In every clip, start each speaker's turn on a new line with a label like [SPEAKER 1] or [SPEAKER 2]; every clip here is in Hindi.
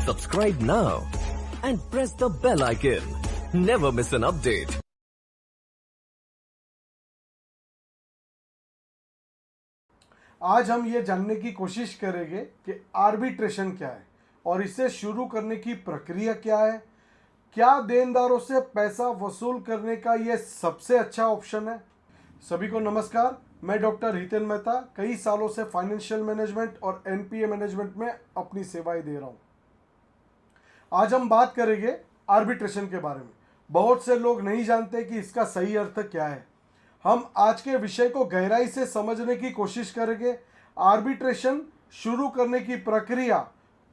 [SPEAKER 1] Subscribe now and press the bell icon. Never miss an update.
[SPEAKER 2] आज हम ये जानने की कोशिश करेंगे कि आर्बिट्रेशन क्या है और इसे शुरू करने की प्रक्रिया क्या है। क्या देनदारों से पैसा वसूल करने का ये सबसे अच्छा ऑप्शन है? सभी को नमस्कार, मैं डॉक्टर हितेन मेहता कई सालों से फाइनेंशियल मैनेजमेंट और एनपीए मैनेजमेंट में अपनी सेवाएं दे रहा हूँ। आज हम बात करेंगे आर्बिट्रेशन के बारे में। बहुत से लोग नहीं जानते कि इसका सही अर्थ क्या है। हम आज के विषय को गहराई से समझने की कोशिश करेंगे। आर्बिट्रेशन शुरू करने की प्रक्रिया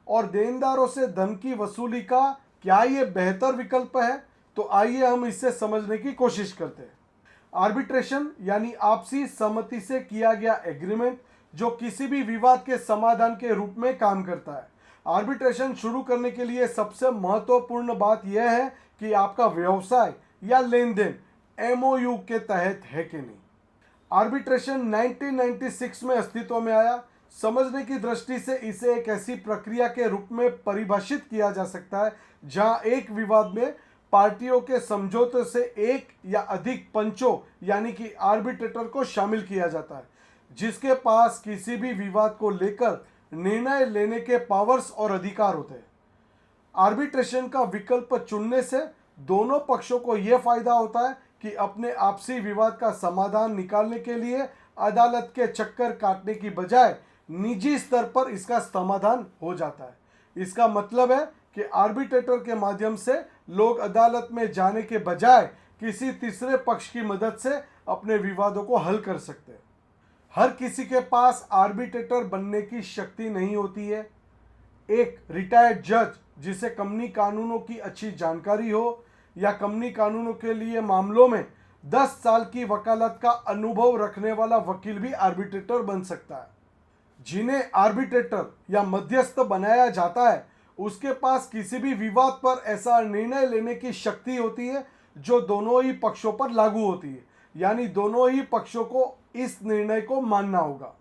[SPEAKER 2] और देनदारों से धन की वसूली का क्या ये बेहतर विकल्प है, तो आइए हम इससे समझने की कोशिश करते हैं। आर्बिट्रेशन यानी आपसी सहमति से किया गया एग्रीमेंट जो किसी भी विवाद के समाधान के रूप में काम करता है। आर्बिट्रेशन शुरू करने के लिए सबसे महत्वपूर्ण बात यह है कि आपका व्यवसाय या लेन देन एमओयू के तहत है कि नहीं। आर्बिट्रेशन 1996 में अस्तित्व में आया। समझने की दृष्टि से इसे एक ऐसी प्रक्रिया के रूप में परिभाषित किया जा सकता है जहां एक विवाद में पार्टियों के समझौते से एक या अधिक पंचों यानी कि आर्बिट्रेटर को शामिल किया जाता है, जिसके पास किसी भी विवाद को लेकर निर्णय लेने के पावर्स और अधिकार होते हैं। आर्बिट्रेशन का विकल्प चुनने से दोनों पक्षों को यह फायदा होता है कि अपने आपसी विवाद का समाधान निकालने के लिए अदालत के चक्कर काटने की बजाय निजी स्तर पर इसका समाधान हो जाता है। इसका मतलब है कि आर्बिट्रेटर के माध्यम से लोग अदालत में जाने के बजाय किसी तीसरे पक्ष की मदद से अपने विवादों को हल कर सकते हैं। हर किसी के पास आर्बिट्रेटर बनने की शक्ति नहीं होती है। एक रिटायर्ड जज जिसे कंपनी कानूनों की अच्छी जानकारी हो या कंपनी कानूनों के लिए मामलों में 10 साल की वकालत का अनुभव रखने वाला वकील भी आर्बिट्रेटर बन सकता है। जिन्हें आर्बिट्रेटर या मध्यस्थ बनाया जाता है उसके पास किसी भी विवाद पर ऐसा निर्णय लेने की शक्ति होती है जो दोनों ही पक्षों पर लागू होती है, यानी दोनों ही पक्षों को इस निर्णय को मानना होगा।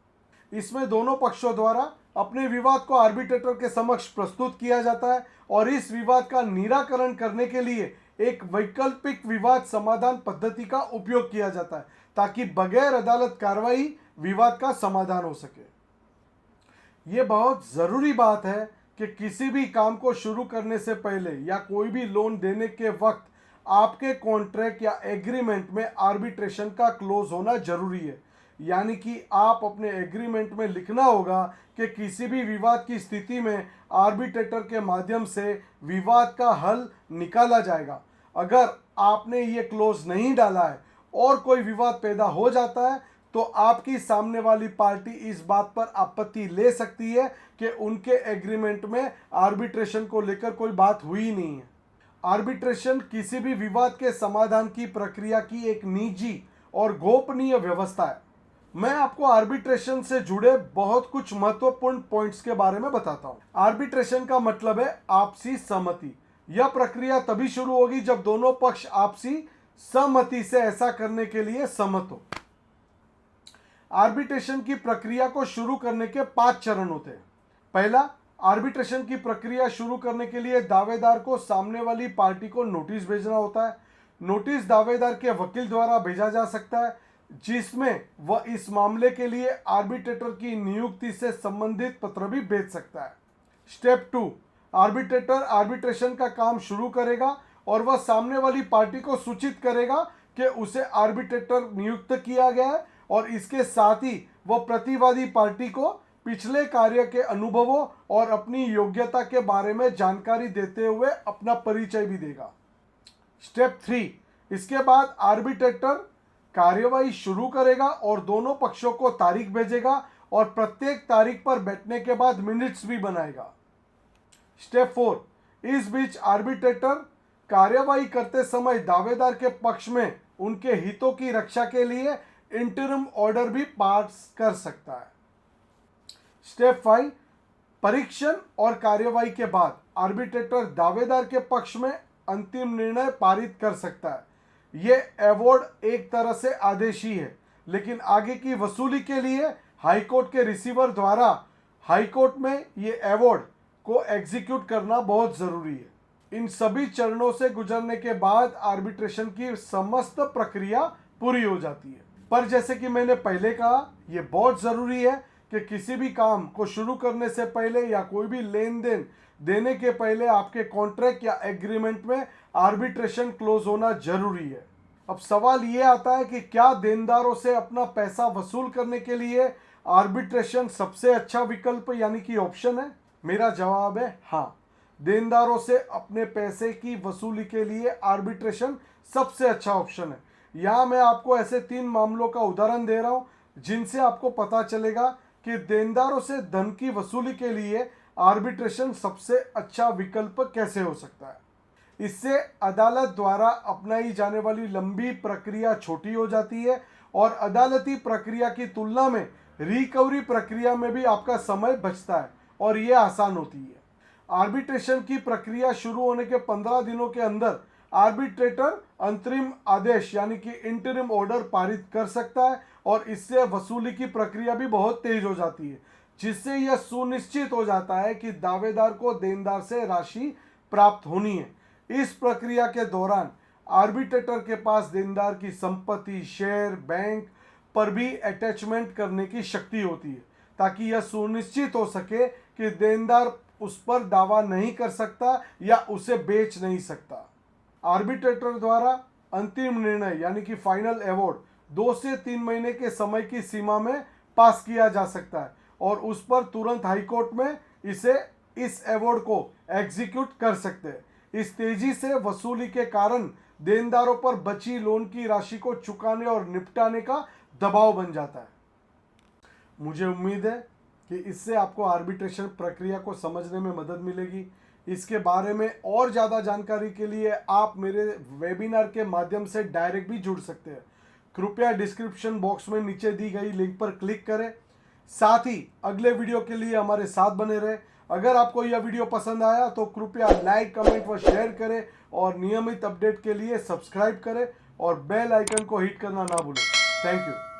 [SPEAKER 2] इसमें दोनों पक्षों द्वारा अपने विवाद को आर्बिट्रेटर के समक्ष प्रस्तुत किया जाता है और इस विवाद का निराकरण करने के लिए एक वैकल्पिक विवाद समाधान पद्धति का उपयोग किया जाता है ताकि बगैर अदालत कार्रवाई विवाद का समाधान हो सके। यह बहुत जरूरी बात है कि किसी भी काम को शुरू करने से पहले या कोई भी लोन देने के वक्त आपके कॉन्ट्रैक्ट या एग्रीमेंट में आर्बिट्रेशन का क्लोज होना जरूरी है। यानी कि आप अपने एग्रीमेंट में लिखना होगा कि किसी भी विवाद की स्थिति में आर्बिट्रेटर के माध्यम से विवाद का हल निकाला जाएगा। अगर आपने ये क्लोज नहीं डाला है और कोई विवाद पैदा हो जाता है तो आपकी सामने वाली पार्टी इस बात पर आपत्ति ले सकती है कि उनके एग्रीमेंट में आर्बिट्रेशन को लेकर कोई बात हुई नहीं है। आर्बिट्रेशन किसी भी विवाद के समाधान की प्रक्रिया की एक निजी और गोपनीय व्यवस्था है। मैं आपको आर्बिट्रेशन से जुड़े बहुत कुछ महत्वपूर्ण पॉइंट्स के बारे में बताता हूं। आर्बिट्रेशन का मतलब है आपसी सहमति। यह प्रक्रिया तभी शुरू होगी जब दोनों पक्ष आपसी सहमति से ऐसा करने के लिए सहमत हो। आर्बिट्रेशन की प्रक्रिया को शुरू करने के 5 चरण होते हैं। पहला, आर्बिट्रेशन की प्रक्रिया शुरू करने के लिए दावेदार को सामने वाली पार्टी को नोटिस भेजना होता है। नोटिस दावेदार के वकील द्वारा भेजा जा सकता है जिसमें वह इस मामले के लिए आर्बिट्रेटर की नियुक्ति से संबंधित पत्र भी भेज सकता है। स्टेप 2, आर्बिट्रेटर आर्बिट्रेशन का काम शुरू करेगा और वह सामने वाली पार्टी को सूचित करेगा कि उसे आर्बिट्रेटर नियुक्त किया गया है और इसके साथ ही वह प्रतिवादी पार्टी को पिछले कार्य के अनुभवों और अपनी योग्यता के बारे में जानकारी देते हुए अपना परिचय भी देगा। स्टेप 3, इसके बाद आर्बिट्रेटर कार्यवाही शुरू करेगा और दोनों पक्षों को तारीख भेजेगा और प्रत्येक तारीख पर बैठने के बाद मिनट्स भी बनाएगा। स्टेप 4, इस बीच आर्बिट्रेटर कार्यवाही करते समय दावेदार के पक्ष में उनके हितों की रक्षा के लिए इंटरिम ऑर्डर भी पास कर सकता है। स्टेप 5, परीक्षण और कार्यवाही के बाद आर्बिट्रेटर दावेदार के पक्ष में अंतिम निर्णय पारित कर सकता है। यह अवार्ड एक तरह से आदेश ही है, लेकिन आगे की वसूली के लिए हाईकोर्ट के रिसीवर द्वारा हाईकोर्ट में ये अवार्ड को एग्जीक्यूट करना बहुत जरूरी है। इन सभी चरणों से गुजरने के बाद आर्बिट्रेशन की समस्त प्रक्रिया पूरी हो जाती है। पर जैसे कि मैंने पहले कहा, यह बहुत जरूरी है कि किसी भी काम को शुरू करने से पहले या कोई भी लेन देन देने के पहले आपके कॉन्ट्रैक्ट या एग्रीमेंट में आर्बिट्रेशन क्लोज होना जरूरी है। अब सवाल ये आता है कि क्या देनदारों से अपना पैसा वसूल करने के लिए आर्बिट्रेशन सबसे अच्छा विकल्प यानी कि ऑप्शन है? मेरा जवाब है हाँ। देनदारों से अपने पैसे की वसूली के लिए आर्बिट्रेशन सबसे अच्छा ऑप्शन है। यहाँ मैं आपको ऐसे 3 मामलों का उदाहरण दे रहा हूँ जिनसे आपको पता चलेगा कि देनदारों से धन की वसूली के लिए आर्बिट्रेशन सबसे अच्छा विकल्प कैसे हो सकता है। इससे अदालत द्वारा अपनाई जाने वाली लंबी प्रक्रिया छोटी हो जाती है और अदालती प्रक्रिया की तुलना में रिकवरी प्रक्रिया में भी आपका समय बचता है और यह आसान होती है। आर्बिट्रेशन की प्रक्रिया शुरू होने के 15 दिनों के अंदर आर्बिट्रेटर अंतरिम आदेश यानी कि इंटरिम ऑर्डर पारित कर सकता है और इससे वसूली की प्रक्रिया भी बहुत तेज हो जाती है, जिससे यह सुनिश्चित हो जाता है कि दावेदार को देनदार से राशि प्राप्त होनी है। इस प्रक्रिया के दौरान आर्बिट्रेटर के पास देनदार की संपत्ति, शेयर, बैंक पर भी अटैचमेंट करने की शक्ति होती है ताकि यह सुनिश्चित हो सके कि देनदार उस पर दावा नहीं कर सकता या उसे बेच नहीं सकता। आर्बिट्रेटर द्वारा अंतिम निर्णय यानी कि फाइनल अवॉर्ड 2 से 3 महीने के समय की सीमा में पास किया जा सकता है और उस पर तुरंत हाईकोर्ट में इस अवॉर्ड को एग्जीक्यूट कर सकते हैं। इस तेजी से वसूली के कारण देनदारों पर बची लोन की राशि को चुकाने और निपटाने का दबाव बन जाता है। मुझे उम्मीद है कि इससे आपको आर्बिट्रेशन प्रक्रिया को समझने में मदद मिलेगी। इसके बारे में और ज़्यादा जानकारी के लिए आप मेरे वेबिनार के माध्यम से डायरेक्ट भी जुड़ सकते हैं। कृपया डिस्क्रिप्शन बॉक्स में नीचे दी गई लिंक पर क्लिक करें। साथ ही अगले वीडियो के लिए हमारे साथ बने रहें। अगर आपको यह वीडियो पसंद आया तो कृपया लाइक, कमेंट व शेयर करें और नियमित अपडेट के लिए सब्सक्राइब करें और बेल आइकन को हिट करना ना भूलें। Thank you.